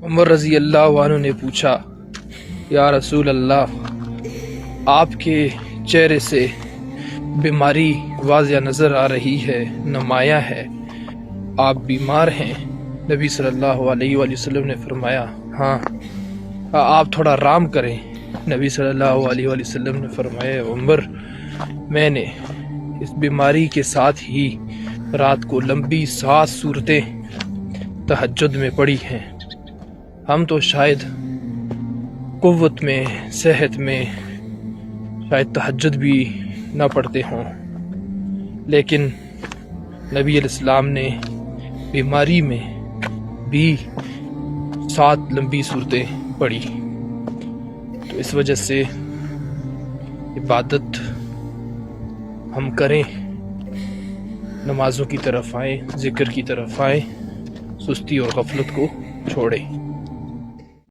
عمر رضی اللہ عنہ نے پوچھا، یا رسول اللہ، آپ کے چہرے سے بیماری واضح نظر آ رہی ہے، نمایاں ہے، آپ بیمار ہیں؟ نبی صلی اللہ علیہ وآلہ وسلم نے فرمایا، ہاں، آپ تھوڑا آرام کریں۔ نبی صلی اللہ علیہ وآلہ وسلم نے فرمایا، عمر، میں نے اس بیماری کے ساتھ ہی رات کو لمبی 7 صورتیں تہجد میں پڑھی ہیں۔ ہم تو شاید قوت میں، صحت میں شاید تہجد بھی نہ پڑھتے ہوں، لیکن نبی علیہ السلام نے بیماری میں بھی 7 لمبی صورتیں پڑھی۔ تو اس وجہ سے عبادت ہم کریں، نمازوں کی طرف آئیں، ذکر کی طرف آئیں، سستی اور غفلت کو چھوڑیں۔